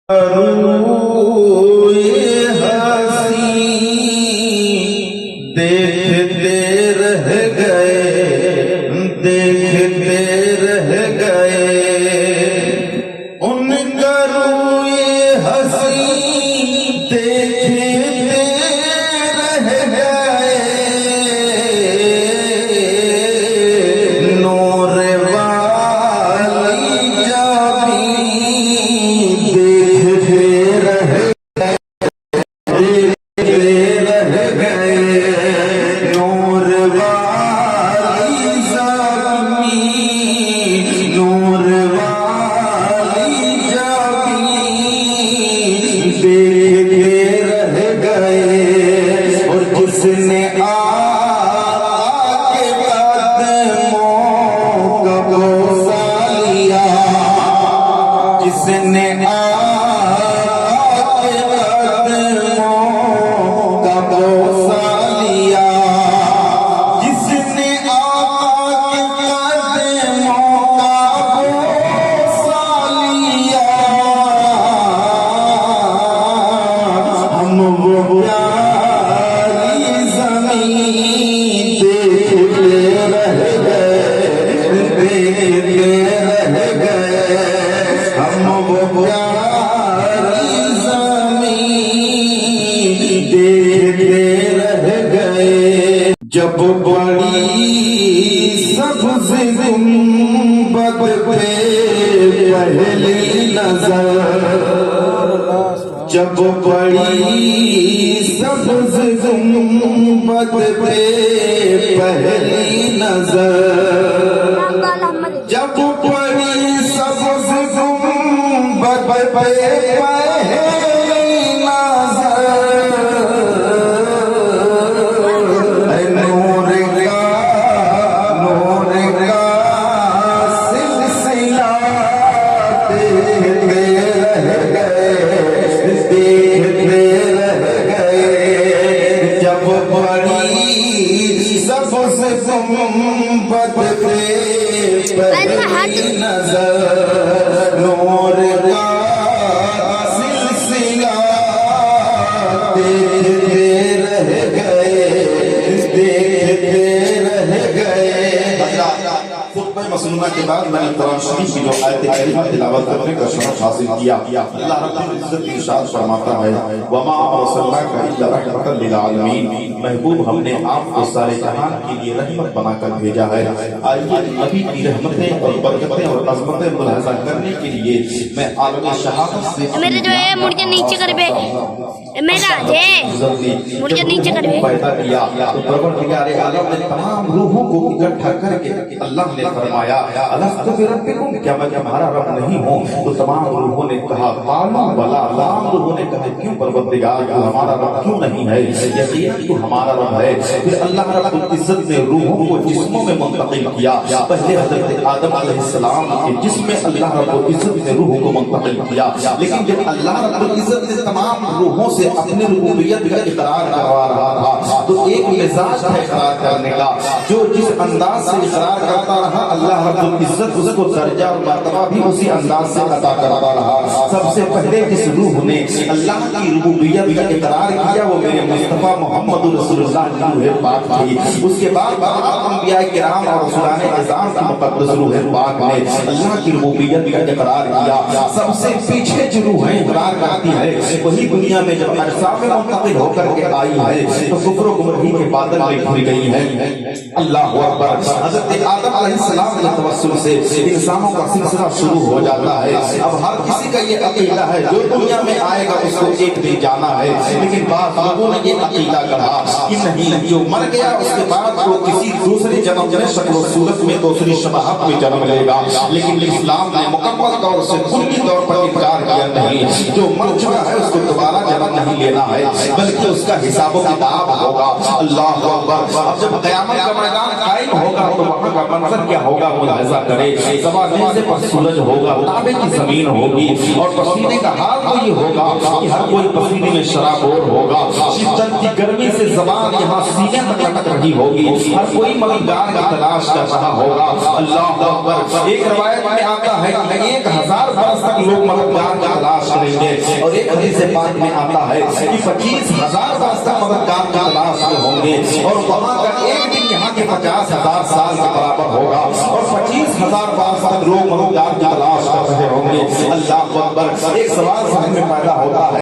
روئے ہنسی دیکھتے رہ گئے، دیکھتے رہ گئے، ان کا روئے ہنسی دیکھتے رہ گئے، نور والی جابی جب بڑی سبز گنبد پہ پہلی نظر، جب بڑی سبز گنبد پہ پہلی نظر، جب بڑی سبز گنبد پہ پہلی نظر، نور کا سلسلہ دیکھتے رہ گئے، دیکھتے رہ گئے۔ خطبہ مسلمہ کے بعد میں نے قرآن شریف کی جو آیت کریمہ تلاوت کرنے کا شرف حاصل کیا۔ اللہ رب العزت ارشاد فرماتا ہے وَمَا أَرْسَلْنَاكَ إِلَّا رَحْمَةً لِلْعَالَمِينَ، محبوب ہم نے آپ کو سارے جہان کے لیے رحمت بنا کر بھیجا ہے۔ آئیے نبی کی رحمتیں اور برکتیں اور عظمتیں ملاحظہ کرنے کے لیے میں عالم شہادت سے میرے جو ہے مڑ کے نیچے کر بے، میرا جے مڑ کے نیچے کر بے پیدا کیا تو پروردگار عالم نے تمام روحوں کو اکٹھا کر کے اللہ نے فرمایا الستُ بربکم، کیا میں تمہارا رب نہیں ہوں؟ تو تمام روحوں نے کہا قالوا بلی، تمام روحوں نے کہا کیوں پروردگار تو ہمارا رب کیوں نہیں ہے؟ یقیناً تو ہمارا رب ہے۔ پھر اللہ رب العزت نے روحوں کو جسموں میں منتقل کیا۔ پہلے حضرت آدم علیہ السلام کے جسم میں اللہ رب العزت نے روحوں کو منتقل کیا، لیکن جب اللہ رب العزت نے تمام روحوں سے اپنے ربوبیت کا اقرار کروا رہا تھا تو ایک مزاج تھا اقرار کرنے کا، جو جس انداز سے اقرار کرتا رہا اللہ رب العزت اس کو درجہ اور مرتبہ بھی اسی انداز سے عطا کرتا رہا۔ سب سے پہلے جس روح نے اللہ کی ربوبیت کا اقرار کیا وہ میرے مصطفیٰ محمد رسول اللہ کی روح پاک تھی۔ اس کے بعد انبیاء کرام اور رسولان اعظام کی مقدس روح پاک نے اللہ کی ربوبیت کا اقرار کیا۔ سب سے پیچھے جو روحیں اقرار کرتی ہے وہی دنیا میں جب اجسام میں منتقل ہو کر کے آئی ہے تو کفر و گمراہی کے بادل میں گھر گئی ہے۔ اللہ اکبر۔ حضرت آدم علیہ السلام کے توسل سے انسانوں کا سلسلہ شروع ہو جاتا ہے۔ اب ہر کسی کا یہ عقیدہ ہے جو دنیا میں آئے گا اس کو ایک دن جانا ہے، لیکن بعض لوگوں نے یہ عقیدہ کہا کہ نہیں، جو مر گیا اس کے بعد وہ کسی دوسرے جنم میں شکل و صورت میں دوسری شباہت میں جنم لے گا، لیکن اسلام نے مکمل طور سے کلی طور پر انکار کیا نہیں، جو مر چکا ہے اس کو دوبارہ جنم نہیں لینا ہے بلکہ اس کا حساب و کتاب ہوگا۔ اللہ اکبر۔ اب جب قیامت کا میدان قائم ہوگا تو وہاں کا منظر کیا ہوگا ملاحظہ کرے۔ زمانے سے پر سورج ہوگا، تابے کی زمین ہوگی اور پسینے کا حال تو یہ ہوگا کہ ہر کوئی پسینے میں شرابور ہوگا، شدت کی گرمی سے زبان یہاں سینے تک لٹک رہی ہوگی، ہر کوئی مددگار کی تلاش کر رہا ہوگا۔ اللہ اکبر۔ ایک روایت میں آتا ہے کہ 1000 برس تک لوگ مددگار کی تلاش کریں گے، اور ایک حدیث پاک میں آتا ہے کہ 25,000 برس تک مددگار کی تلاش میں ہوں گے، اور وہاں کا ایک دن یہاں کے 50,000 سال کے برابر ہوگا، اور 25,000 برس تک لوگ مددگار کی تلاش کر رہے ہوں گے۔ اللہ اکبر۔ ایک سوال ذہن میں پیدا ہوتا ہے